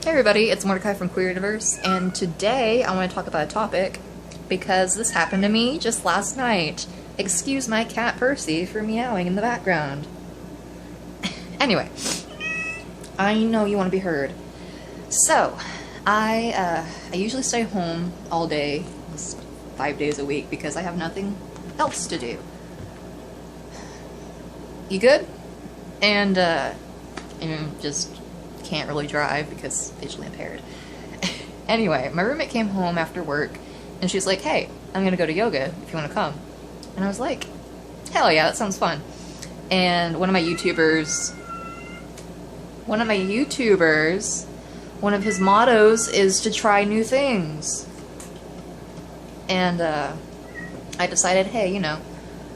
Hey everybody, it's Mordecai from Queer Universe, and today I want to talk about a topic because this happened to me just last night. Excuse my cat Percy for meowing in the background. Anyway, I know you want to be heard. So, I usually stay home all day, 5 days a week, because I have nothing else to do. You good? And just can't really drive because visually impaired. Anyway, my roommate came home after work and she's like, hey, I'm gonna go to yoga if you want to come. And I was like, hell yeah, that sounds fun. And one of his mottos is to try new things. And I decided, hey, you know,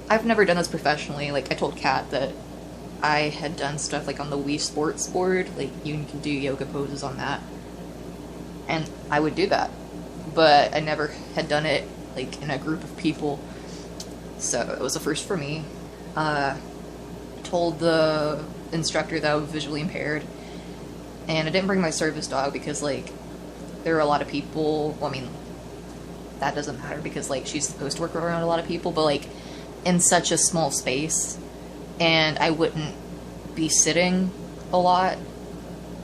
I've never done this professionally. Like, I told Kat that I had done stuff like on the Wii Sports board, like you can do yoga poses on that, and I would do that, but I never had done it like in a group of people, so it was a first for me. Told the instructor that I was visually impaired, and I didn't bring my service dog because like there were a lot of people. Well, I mean, that doesn't matter because like she's supposed to work around a lot of people, but like in such a small space. And I wouldn't be sitting a lot.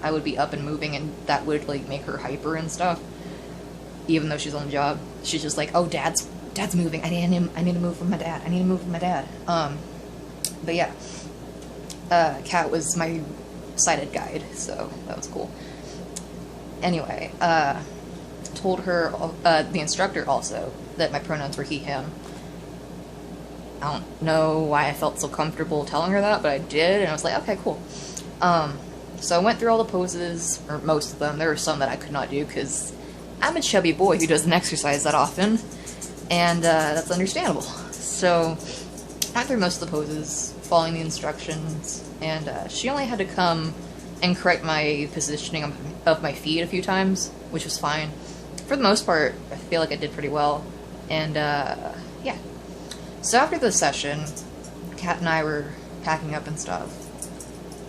I would be up and moving, and that would like make her hyper and stuff. Even though she's on the job, she's just like, "Oh, dad's moving. I need to move with my dad. I need to move with my dad." But yeah, Kat was my sighted guide, so that was cool. Anyway, told her the instructor also that my pronouns were he/him. I don't know why I felt so comfortable telling her that, but I did, and I was like, okay, cool. So I went through all the poses, or most of them. There were some that I could not do, because I'm a chubby boy who doesn't exercise that often, and that's understandable. So I went through most of the poses, following the instructions, and she only had to come and correct my positioning of my feet a few times, which was fine. For the most part, I feel like I did pretty well, and yeah. So after the session, Kat and I were packing up and stuff,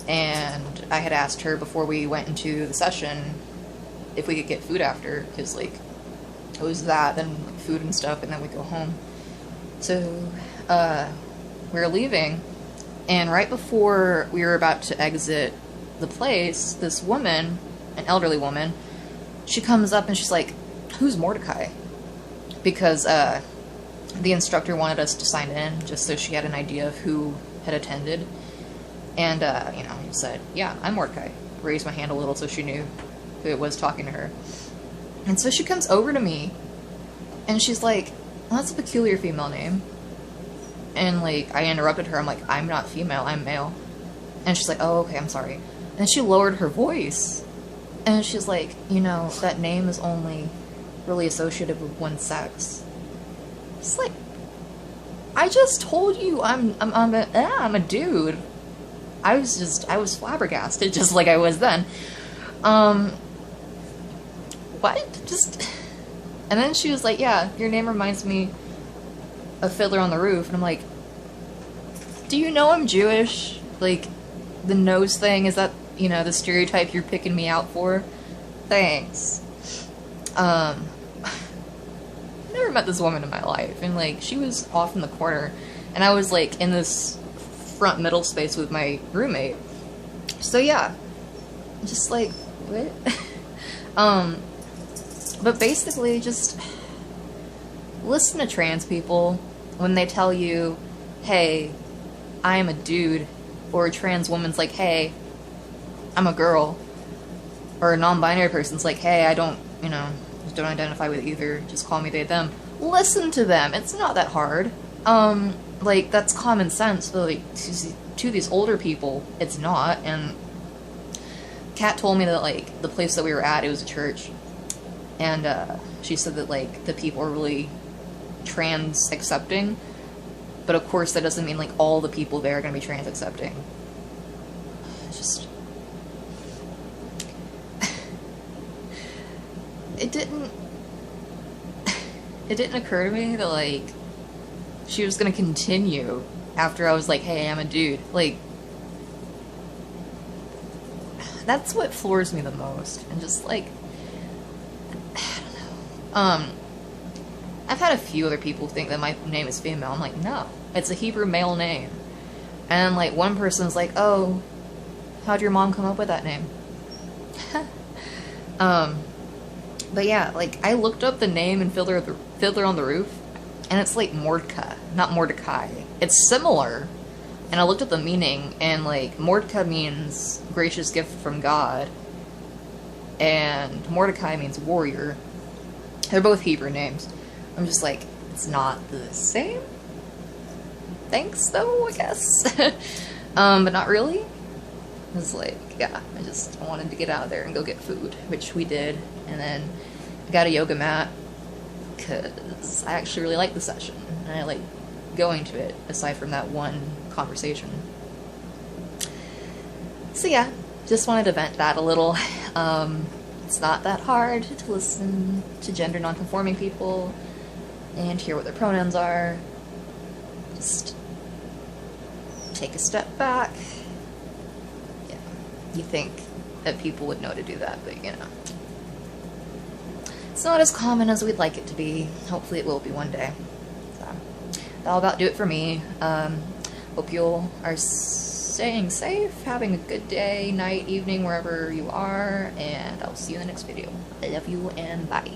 and I had asked her before we went into the session if we could get food after, because like it was that, then like, food and stuff, and then we go home. So we were leaving, and right before we were about to exit the place, this woman, an elderly woman, she comes up and she's like, "Who's Mordecai?" Because the instructor wanted us to sign in just so she had an idea of who had attended. And, you know, I said, yeah, I'm Mordecai. Raised my hand a little so she knew who it was talking to her. And so she comes over to me, and she's like, well, that's a peculiar female name. And, like, I interrupted her. I'm like, I'm not female, I'm male. And she's like, oh, okay, I'm sorry. And she lowered her voice. And she's like, you know, that name is only really associated with one sex. It's like, I just told you I'm a dude. I was flabbergasted just like I was then. What? Just, and then she was like, yeah, your name reminds me of Fiddler on the Roof. And I'm like, do you know I'm Jewish? Like, the nose thing, is that, you know, the stereotype you're picking me out for? Thanks. Never met this woman in my life, and like she was off in the corner, and I was like in this front middle space with my roommate. So yeah, just like what? But basically, just listen to trans people when they tell you, "Hey, I am a dude," or a trans woman's like, "Hey, I'm a girl," or a non-binary person's like, "Hey, I don't, you know, don't identify with either, just call me they, them." Listen to them. It's not that hard. Like, that's common sense, but like, to these older people, it's not. And Kat told me that like the place that we were at, it was a church, and she said that like the people are really trans accepting, but of course that doesn't mean like all the people there are gonna be trans accepting. Just it didn't occur to me that, like, she was gonna continue after I was like, hey, I'm a dude. Like, that's what floors me the most. And just like, I don't know. I've had a few other people think that my name is female. I'm like, no, it's a Hebrew male name. And like one person's like, oh, how'd your mom come up with that name? But yeah, like I looked up the name in Fiddler on the Roof, and it's like Mordecai, not Mordecai. It's similar, and I looked at the meaning, and like Mordecai means gracious gift from God, and Mordecai means warrior. They're both Hebrew names. I'm just like, it's not the same. Thanks, though, I guess. But not really. It's like, yeah, I just wanted to get out of there and go get food, which we did. And then I got a yoga mat, because I actually really like the session. And I like going to it, aside from that one conversation. So yeah, just wanted to vent that a little. It's not that hard to listen to gender non-conforming people and hear what their pronouns are. Just take a step back. Yeah, you think that people would know to do that, but you know. It's not as common as we'd like it to be. Hopefully it will be one day. So, that'll about do it for me. Hope you all are staying safe, having a good day, night, evening, wherever you are, and I'll see you in the next video. I love you, and bye.